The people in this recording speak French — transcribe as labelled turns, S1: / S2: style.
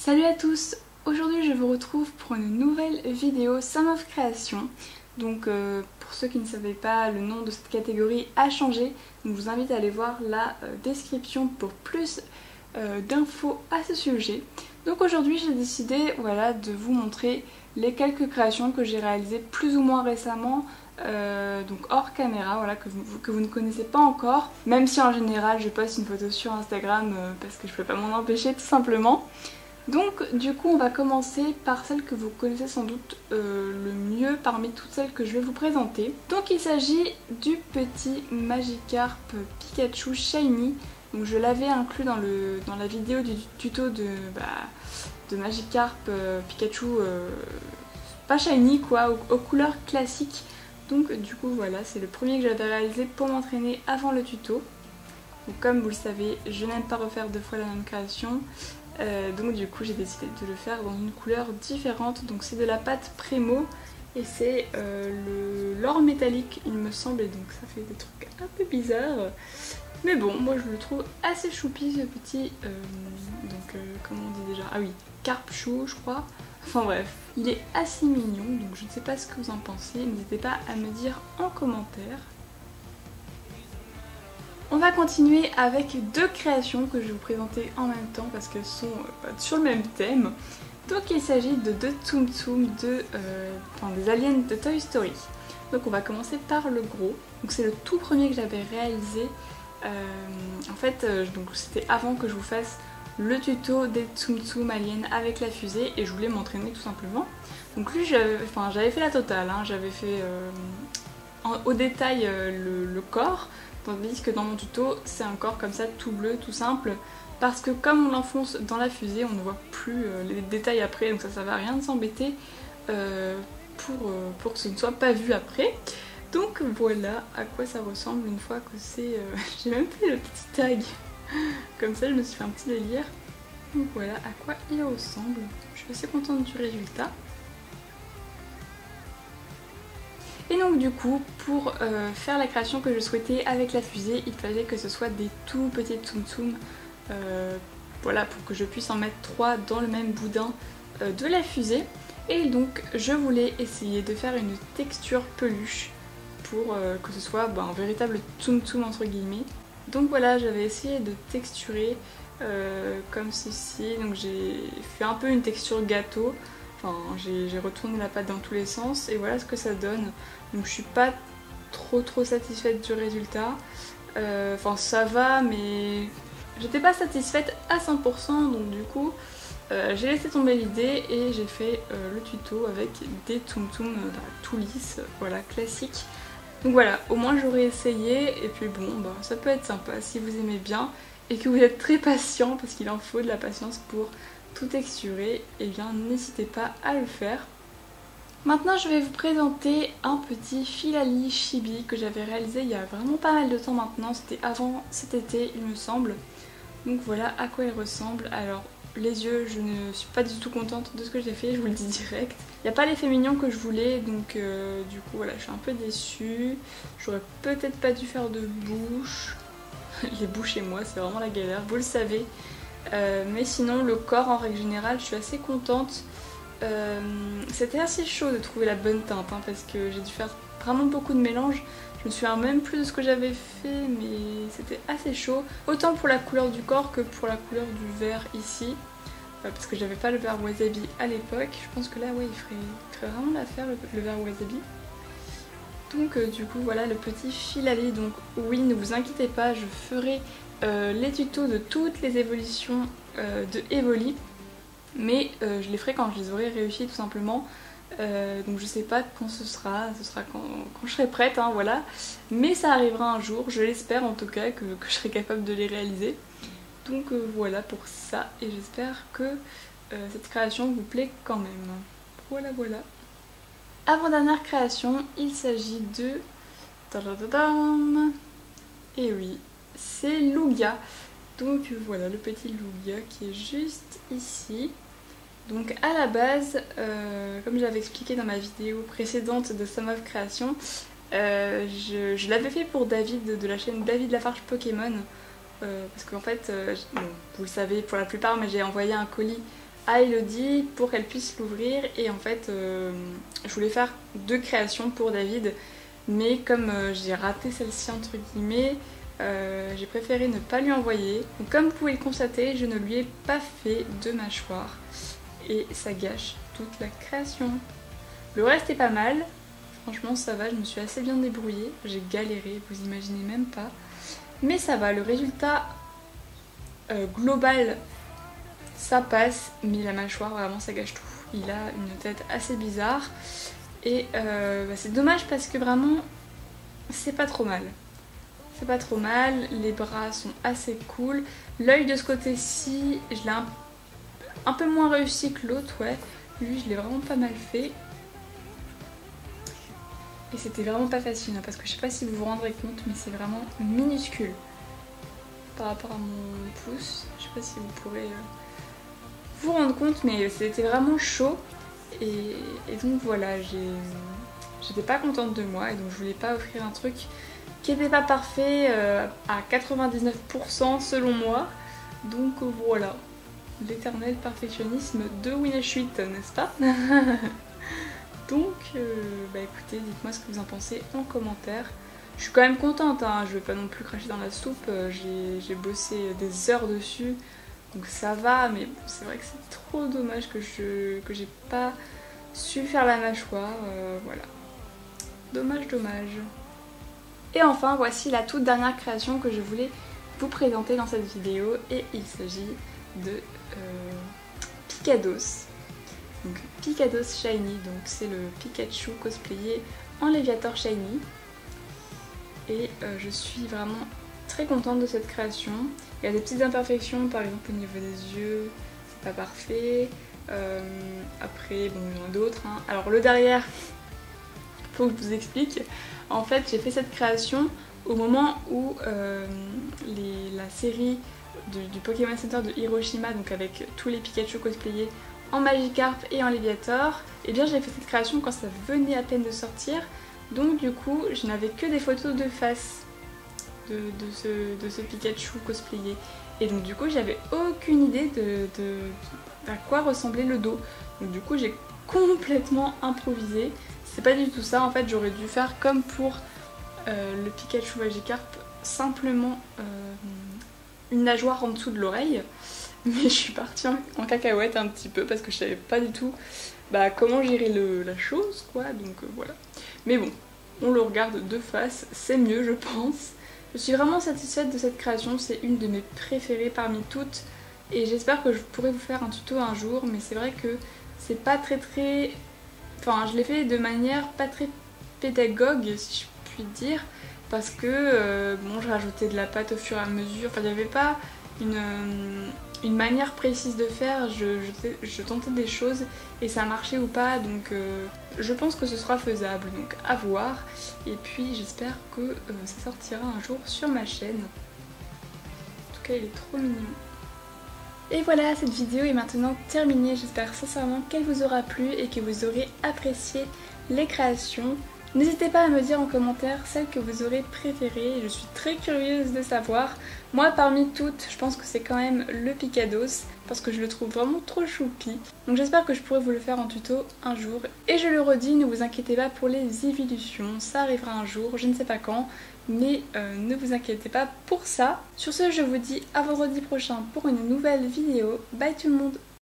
S1: Salut à tous! Aujourd'hui je vous retrouve pour une nouvelle vidéo Some of Création. Donc pour ceux qui ne savaient pas, le nom de cette catégorie a changé. Donc je vous invite à aller voir la description pour plus d'infos à ce sujet. Donc aujourd'hui j'ai décidé de vous montrer les quelques créations que j'ai réalisées plus ou moins récemment. Donc hors caméra, que vous ne connaissez pas encore, même si en général je poste une photo sur Instagram parce que je peux pas m'en empêcher tout simplement. Donc du coup on va commencer par celle que vous connaissez sans doute le mieux parmi toutes celles que je vais vous présenter. Donc il s'agit du petit Magikarp Pikachu Shiny. Donc je l'avais inclus dans la vidéo du tuto de Magikarp Pikachu pas Shiny quoi, aux couleurs classiques. Donc du coup voilà, c'est le premier que j'avais réalisé pour m'entraîner avant le tuto. Donc comme vous le savez, je n'aime pas refaire deux fois la même création. Donc du coup j'ai décidé de le faire dans une couleur différente. Donc c'est de la pâte Premo et c'est l'or métallique il me semble, et donc ça fait des trucs un peu bizarres. Mais bon, moi je le trouve assez choupi ce petit, comment on dit déjà? Ah oui, Carp Chou je crois. Enfin bref, il est assez mignon, donc je ne sais pas ce que vous en pensez, n'hésitez pas à me dire en commentaire. On va continuer avec deux créations que je vais vous présenter en même temps parce qu'elles sont sur le même thème. Donc il s'agit de deux Tsum Tsum des aliens de Toy Story. Donc on va commencer par le gros. Donc c'est le tout premier que j'avais réalisé. En fait, c'était avant que je vous fasse le tuto des Tsum Tsum aliens avec la fusée et je voulais m'entraîner tout simplement. Donc lui j'avais fait la totale, hein. J'avais fait au détail le corps. Tandis que dans mon tuto, c'est un corps comme ça, tout bleu, tout simple. Parce que comme on l'enfonce dans la fusée, on ne voit plus les détails après. Donc ça sert à rien de s'embêter pour que ce ne soit pas vu après. Donc voilà à quoi ça ressemble une fois que c'est... J'ai même fait le petit tag. Comme ça, je me suis fait un petit délire. Donc voilà à quoi il ressemble. Je suis assez contente du résultat. Et donc du coup, pour faire la création que je souhaitais avec la fusée, il fallait que ce soit des tout petits Tsum Tsum. Voilà, pour que je puisse en mettre 3 dans le même boudin de la fusée. Et donc je voulais essayer de faire une texture peluche pour que ce soit un véritable Tsum Tsum entre guillemets. Donc voilà, j'avais essayé de texturer comme ceci. Donc j'ai fait un peu une texture gâteau. Enfin, j'ai retourné la pâte dans tous les sens et voilà ce que ça donne. Donc je suis pas trop satisfaite du résultat. Enfin ça va, mais j'étais pas satisfaite à 100%, donc du coup j'ai laissé tomber l'idée et j'ai fait le tuto avec des Tsum Tsum tout lisses, voilà, classique. Donc voilà, au moins j'aurais essayé et puis bon, ça peut être sympa si vous aimez bien et que vous êtes très patient, parce qu'il en faut de la patience pour tout texturer, et bien n'hésitez pas à le faire. Maintenant je vais vous présenter un petit Filali Chibi que j'avais réalisé il y a vraiment pas mal de temps maintenant, c'était avant cet été il me semble. Donc voilà à quoi il ressemble. Alors les yeux, je ne suis pas du tout contente de ce que j'ai fait, je vous le dis direct. Il n'y a pas l'effet mignon que je voulais, donc du coup voilà, je suis un peu déçue. J'aurais peut-être pas dû faire de bouche. Les bouches et moi c'est vraiment la galère, vous le savez. Mais sinon le corps en règle générale je suis assez contente. C'était assez chaud de trouver la bonne teinte hein, parce que j'ai dû faire vraiment beaucoup de mélanges. Je me souviens même plus de ce que j'avais fait, mais c'était assez chaud. Autant pour la couleur du corps que pour la couleur du vert ici. Parce que j'avais pas le vert wasabi à l'époque. Je pense que là ouais, il ferait vraiment l'affaire le vert wasabi. Donc du coup voilà le petit Filali. Donc oui, ne vous inquiétez pas, je ferai les tutos de toutes les évolutions de Evoli, mais je les ferai quand je les aurai réussi tout simplement. Donc je sais pas quand ce sera quand je serai prête, hein, voilà. Mais ça arrivera un jour, je l'espère en tout cas que je serai capable de les réaliser. Donc voilà pour ça, et j'espère que cette création vous plaît quand même. Voilà. Avant-dernière création, il s'agit de... Et oui, c'est Lugia. Donc voilà le petit Lugia qui est juste ici. Donc à la base, comme je l'avais expliqué dans ma vidéo précédente de Some of Création, je l'avais fait pour David de la chaîne David Lafarge Pokémon. Parce qu'en fait, bon, vous le savez pour la plupart, mais j'ai envoyé un colis à Elodie pour qu'elle puisse l'ouvrir. Et en fait je voulais faire 2 créations pour David, mais comme j'ai raté celle-ci entre guillemets, j'ai préféré ne pas lui envoyer. Donc comme vous pouvez le constater, je ne lui ai pas fait de mâchoire et ça gâche toute la création. Le reste est pas mal, franchement ça va, je me suis assez bien débrouillée, j'ai galéré, vous imaginez même pas. Mais ça va, le résultat global ça passe, mais la mâchoire vraiment ça gâche tout. Il a une tête assez bizarre et c'est dommage parce que vraiment c'est pas trop mal. C'est pas trop mal, les bras sont assez cool. L'œil de ce côté-ci, je l'ai un peu moins réussi que l'autre, ouais. Lui je l'ai vraiment pas mal fait. Et c'était vraiment pas facile hein, parce que je sais pas si vous vous rendrez compte mais c'est vraiment minuscule par rapport à mon pouce. Je sais pas si vous pourrez vous rendre compte mais c'était vraiment chaud et donc voilà, j'étais pas contente de moi et donc je voulais pas offrir un truc qui n'était pas parfait à 99% selon moi. Donc voilà, l'éternel perfectionnisme de Winneshuit, n'est-ce pas? Donc écoutez, dites-moi ce que vous en pensez en commentaire. Je suis quand même contente, hein, je vais pas non plus cracher dans la soupe, j'ai bossé des heures dessus, donc ça va, mais c'est vrai que c'est trop dommage que j'ai pas su faire la mâchoire, voilà. Dommage, dommage. Et enfin, voici la toute dernière création que je voulais vous présenter dans cette vidéo, et il s'agit de Pikados. Donc Pikados Shiny, donc c'est le Pikachu cosplayé en Léviator Shiny. Et je suis vraiment très contente de cette création. Il y a des petites imperfections, par exemple au niveau des yeux, c'est pas parfait. Après, bon, il y en a d'autres. Hein. Alors le derrière, faut que je vous explique. En fait, j'ai fait cette création au moment où la série du Pokémon Center de Hiroshima, donc avec tous les Pikachu cosplayés en Magikarp et en Léviator, et bien j'ai fait cette création quand ça venait à peine de sortir. Donc du coup, je n'avais que des photos de face de ce Pikachu cosplayé. Et donc du coup, j'avais aucune idée à quoi ressemblait le dos. Donc du coup, j'ai complètement improvisé. C'est pas du tout ça, en fait, j'aurais dû faire comme pour le Pikachu Magikarp, simplement une nageoire en dessous de l'oreille. Mais je suis partie en cacahuète un petit peu parce que je savais pas du tout comment gérer la chose, quoi. Donc voilà. Mais bon, on le regarde de face, c'est mieux je pense. Je suis vraiment satisfaite de cette création, c'est une de mes préférées parmi toutes. Et j'espère que je pourrai vous faire un tuto un jour, mais c'est vrai que c'est pas très... Enfin, je l'ai fait de manière pas très pédagogue, si je puis dire. Parce que, bon, je rajoutais de la pâte au fur et à mesure. Enfin, il n'y avait pas une manière précise de faire, je tentais des choses et ça marchait ou pas, donc je pense que ce sera faisable, donc à voir. Et puis j'espère que ça sortira un jour sur ma chaîne. En tout cas, il est trop mignon. Et voilà, cette vidéo est maintenant terminée, j'espère sincèrement qu'elle vous aura plu et que vous aurez apprécié les créations. N'hésitez pas à me dire en commentaire celle que vous aurez préférée, je suis très curieuse de savoir. Moi parmi toutes, je pense que c'est quand même le Pikados, parce que je le trouve vraiment trop choupi. Donc j'espère que je pourrai vous le faire en tuto un jour. Et je le redis, ne vous inquiétez pas pour les évolutions, ça arrivera un jour, je ne sais pas quand, mais ne vous inquiétez pas pour ça. Sur ce, je vous dis à vendredi prochain pour une nouvelle vidéo. Bye tout le monde!